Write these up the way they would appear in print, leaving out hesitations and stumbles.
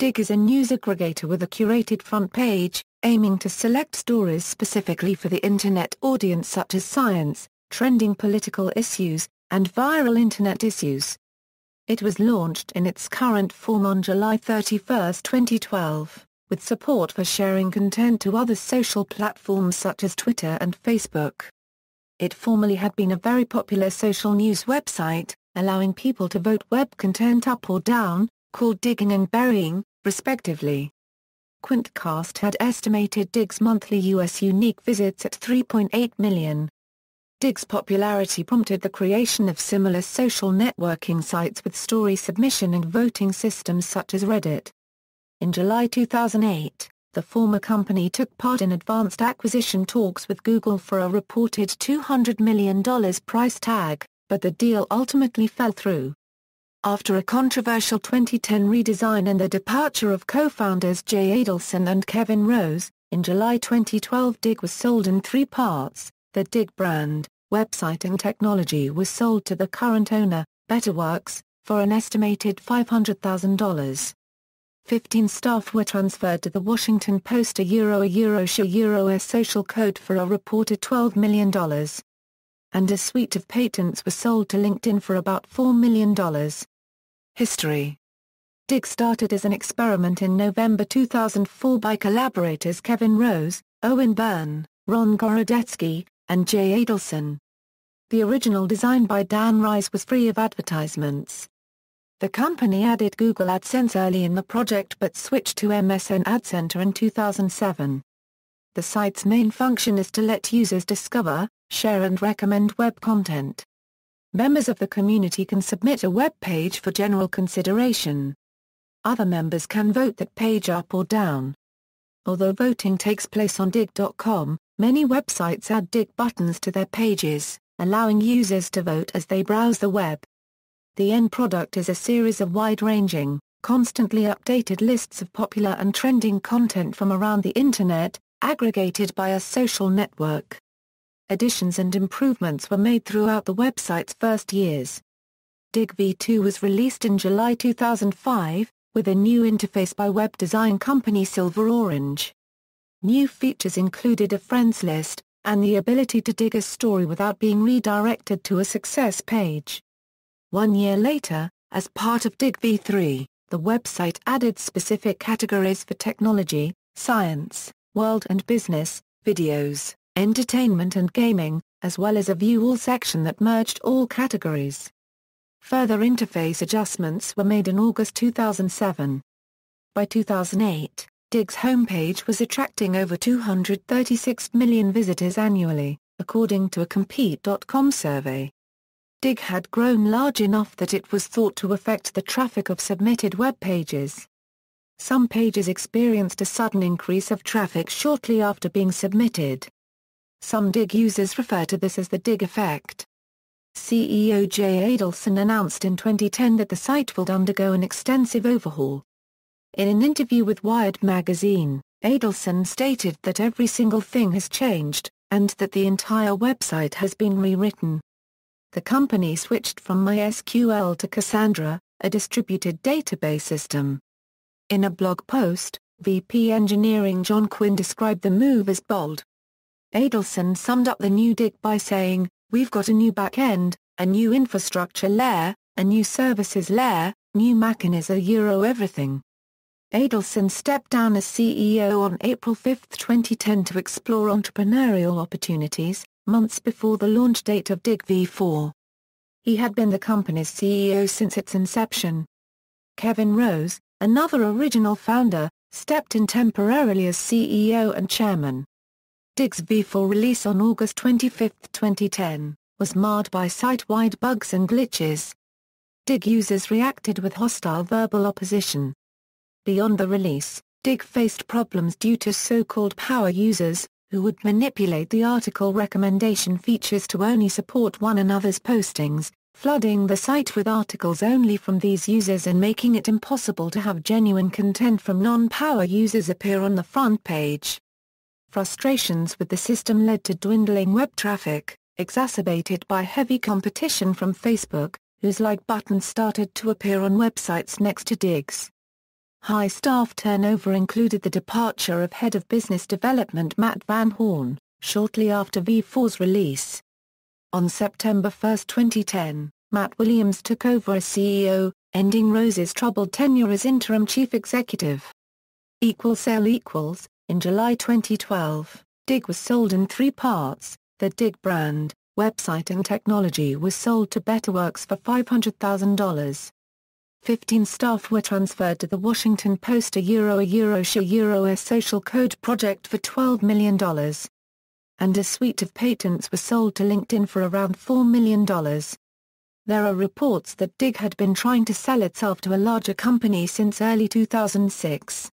Digg is a news aggregator with a curated front page, aiming to select stories specifically for the Internet audience such as science, trending political issues, and viral Internet issues. It was launched in its current form on July 31, 2012, with support for sharing content to other social platforms such as Twitter and Facebook. It formerly had been a very popular social news website, allowing people to vote web content up or down, called digging and burying, respectively. Quintcast had estimated Digg's monthly U.S. unique visits at 3.8 million. Digg's popularity prompted the creation of similar social networking sites with story submission and voting systems such as Reddit. In July 2008, the former company took part in advanced acquisition talks with Google for a reported $200 million price tag, but the deal ultimately fell through. After a controversial 2010 redesign and the departure of co-founders Jay Adelson and Kevin Rose, in July 2012 Digg was sold in 3 parts. The Digg brand, website and technology was sold to the current owner, BetterWorks, for an estimated $500,000. 15 staff were transferred to the Washington Post a social code for a reported $12 million. And a suite of patents were sold to LinkedIn for about $4 million. History. Digg started as an experiment in November 2004 by collaborators Kevin Rose, Owen Byrne, Ron Gorodetsky, and Jay Adelson. The original design by Dan Rice was free of advertisements. The company added Google AdSense early in the project but switched to MSN AdCenter in 2007. The site's main function is to let users discover, share and recommend web content. Members of the community can submit a web page for general consideration. Other members can vote that page up or down. Although voting takes place on Digg.com, many websites add Digg buttons to their pages, allowing users to vote as they browse the web. The end product is a series of wide-ranging, constantly updated lists of popular and trending content from around the Internet, aggregated by a social network. Additions and improvements were made throughout the website's first years. Digg v2 was released in July 2005, with a new interface by web design company Silver Orange. New features included a friends list, and the ability to dig a story without being redirected to a success page. 1 year later, as part of Digg v3, the website added specific categories for technology, science, world and business, videos, entertainment and gaming, as well as a View All section that merged all categories. Further interface adjustments were made in August 2007. By 2008, Digg's homepage was attracting over 236 million visitors annually, according to a Compete.com survey. Digg had grown large enough that it was thought to affect the traffic of submitted web pages. Some pages experienced a sudden increase of traffic shortly after being submitted. Some Digg users refer to this as the Digg effect. CEO Jay Adelson announced in 2010 that the site will undergo an extensive overhaul. In an interview with Wired magazine, Adelson stated that every single thing has changed, and that the entire website has been rewritten. The company switched from MySQL to Cassandra, a distributed database system. In a blog post, VP Engineering John Quinn described the move as bold. Adelson summed up the new Digg by saying, "We've got a new back-end, a new infrastructure layer, a new services layer, new mechanism everything." Adelson stepped down as CEO on April 5, 2010 to explore entrepreneurial opportunities, months before the launch date of Digg v4. He had been the company's CEO since its inception. Kevin Rose, another original founder, stepped in temporarily as CEO and chairman. Digg's v4 release on August 25, 2010, was marred by site-wide bugs and glitches. Digg users reacted with hostile verbal opposition. Beyond the release, Digg faced problems due to so-called power users, who would manipulate the article recommendation features to only support one another's postings, flooding the site with articles only from these users and making it impossible to have genuine content from non-power users appear on the front page. Frustrations with the system led to dwindling web traffic, exacerbated by heavy competition from Facebook, whose like buttons started to appear on websites next to Digg's. High staff turnover included the departure of head of business development Matt Van Horn, shortly after V4's release. On September 1, 2010, Matt Williams took over as CEO, ending Rose's troubled tenure as interim chief executive. Sale equals, in July 2012, Digg was sold in three parts. The Digg brand, website and technology was sold to Betterworks for $500,000. 15 staff were transferred to the Washington Post a social code project for $12 million. And a suite of patents were sold to LinkedIn for around $4 million. There are reports that Digg had been trying to sell itself to a larger company since early 2006.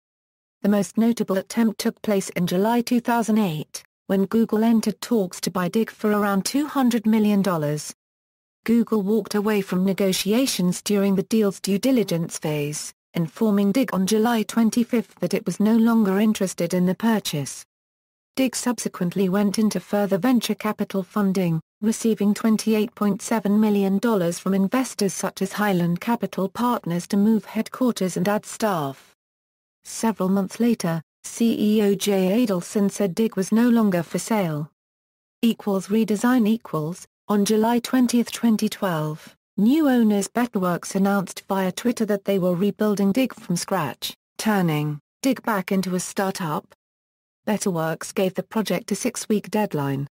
The most notable attempt took place in July 2008, when Google entered talks to buy Digg for around $200 million. Google walked away from negotiations during the deal's due diligence phase, informing Digg on July 25 that it was no longer interested in the purchase. Digg subsequently went into further venture capital funding, receiving $28.7 million from investors such as Highland Capital Partners to move headquarters and add staff. Several months later, CEO Jay Adelson said Digg was no longer for sale. Redesign. On July 20, 2012, new owners Betterworks announced via Twitter that they were rebuilding Digg from scratch, turning Digg back into a startup. Betterworks gave the project a 6-week deadline.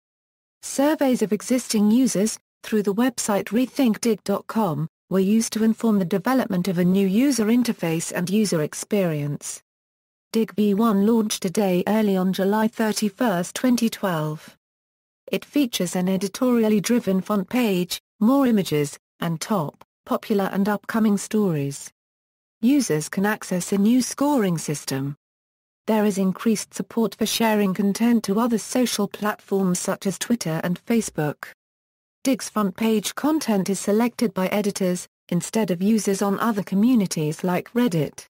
Surveys of existing users, through the website rethinkdigg.com, were used to inform the development of a new user interface and user experience. Digg V1 launched a day early on July 31, 2012. It features an editorially driven front page, more images, and top, popular and upcoming stories. Users can access a new scoring system. There is increased support for sharing content to other social platforms such as Twitter and Facebook. Digg's front page content is selected by editors, instead of users on other communities like Reddit.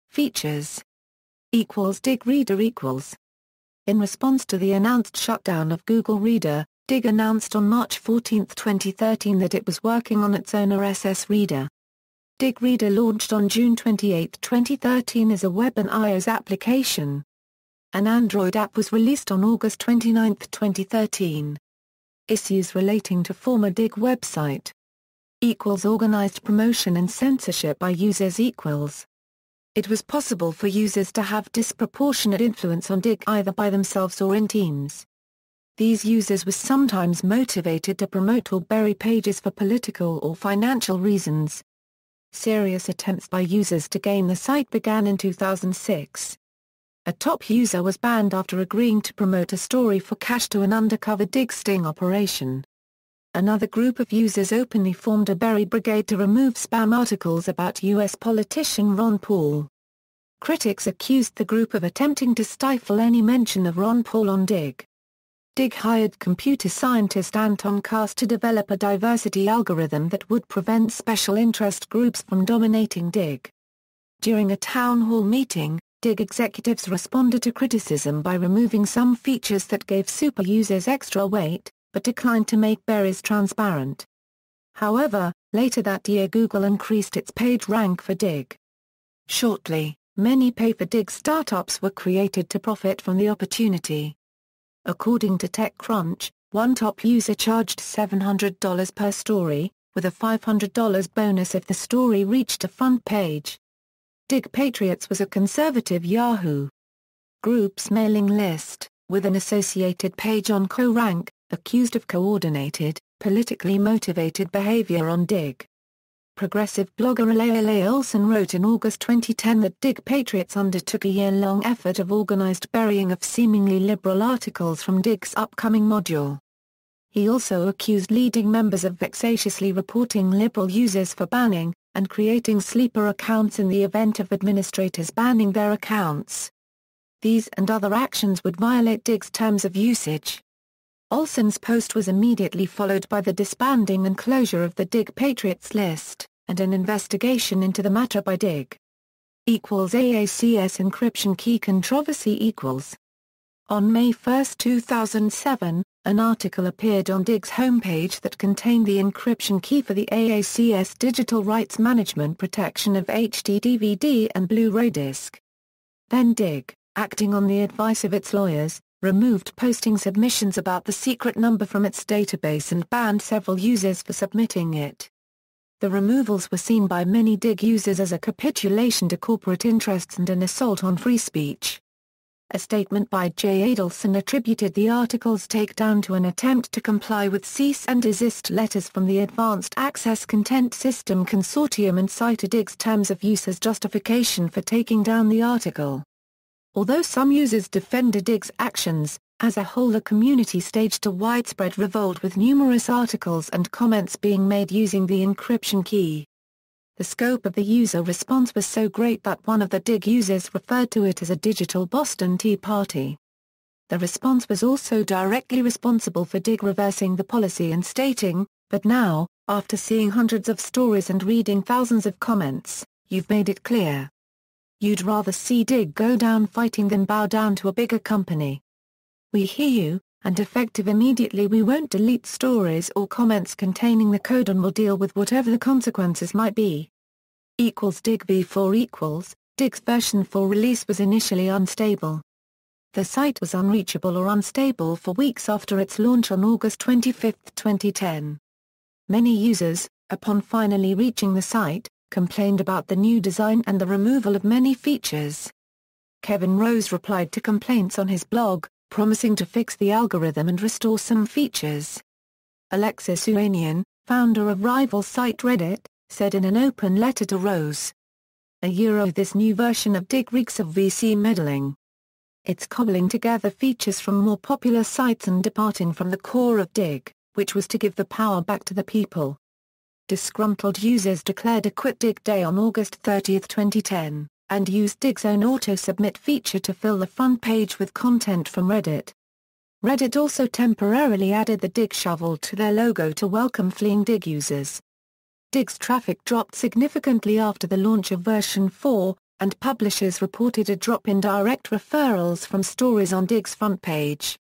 Features. Digg Reader. In response to the announced shutdown of Google Reader, Digg announced on March 14, 2013 that it was working on its own RSS reader. Digg Reader launched on June 28, 2013 as a web and iOS application. An Android app was released on August 29, 2013. Issues relating to former Digg website. Organized promotion and censorship by users. It was possible for users to have disproportionate influence on Digg either by themselves or in teams. These users were sometimes motivated to promote or bury pages for political or financial reasons. Serious attempts by users to game the site began in 2006. A top user was banned after agreeing to promote a story for cash to an undercover Digg sting operation. Another group of users openly formed a bury brigade to remove spam articles about U.S. politician Ron Paul. Critics accused the group of attempting to stifle any mention of Ron Paul on Digg. Digg hired computer scientist Anton Kast to develop a diversity algorithm that would prevent special interest groups from dominating Digg. During a town hall meeting, Digg executives responded to criticism by removing some features that gave super users extra weight, but declined to make berries transparent. However, later that year Google increased its page rank for Digg. Shortly, many pay-for-Digg startups were created to profit from the opportunity. According to TechCrunch, one top user charged $700 per story, with a $500 bonus if the story reached a front page. Digg Patriots was a conservative Yahoo! Group's mailing list, with an associated page on CoRank, accused of coordinated, politically motivated behavior on Digg. Progressive blogger L.A. Olson wrote in August 2010 that Digg Patriots undertook a year-long effort of organized burying of seemingly liberal articles from Digg's upcoming module. He also accused leading members of vexatiously reporting liberal users for banning, and creating sleeper accounts in the event of administrators banning their accounts. These and other actions would violate Digg's terms of usage. Olson's post was immediately followed by the disbanding and closure of the Digg Patriots list, and an investigation into the matter by Digg. AACS encryption key controversy. On May 1, 2007, An article appeared on Digg's homepage that contained the encryption key for the AACS digital rights management protection of HD DVD and Blu-ray disc. Then Digg, acting on the advice of its lawyers, removed posting submissions about the secret number from its database and banned several users for submitting it. The removals were seen by many Digg users as a capitulation to corporate interests and an assault on free speech. A statement by Jay Adelson attributed the article's takedown to an attempt to comply with cease and desist letters from the Advanced Access Content System Consortium and cited Digg's terms of use as justification for taking down the article. Although some users defended Digg's actions, as a whole the community staged a widespread revolt with numerous articles and comments being made using the encryption key. The scope of the user response was so great that one of the Digg users referred to it as a digital Boston Tea Party. The response was also directly responsible for Digg reversing the policy and stating, "But now, after seeing hundreds of stories and reading thousands of comments, you've made it clear. You'd rather see Digg go down fighting than bow down to a bigger company. We hear you, and effective immediately we won't delete stories or comments containing the code and will deal with whatever the consequences might be." Digg v4 Digg's version 4 release was initially unstable. The site was unreachable or unstable for weeks after its launch on August 25, 2010. Many users, upon finally reaching the site, complained about the new design and the removal of many features. Kevin Rose replied to complaints on his blog, promising to fix the algorithm and restore some features. Alexis Ohanian, founder of rival site Reddit, said in an open letter to Rose, "This new version of Digg reeks of VC meddling. It's cobbling together features from more popular sites and departing from the core of Digg, which was to give the power back to the people." Disgruntled users declared a Quit Digg Day on August 30, 2010, and used Digg's own auto-submit feature to fill the front page with content from Reddit. Reddit also temporarily added the Digg shovel to their logo to welcome fleeing Digg users. Digg's traffic dropped significantly after the launch of version 4, and publishers reported a drop in direct referrals from stories on Digg's front page.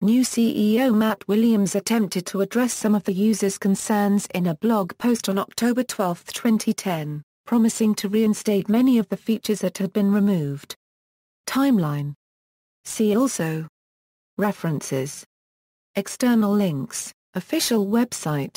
New CEO Matt Williams attempted to address some of the users' concerns in a blog post on October 12, 2010, promising to reinstate many of the features that had been removed. Timeline. See also. References. External links, official website.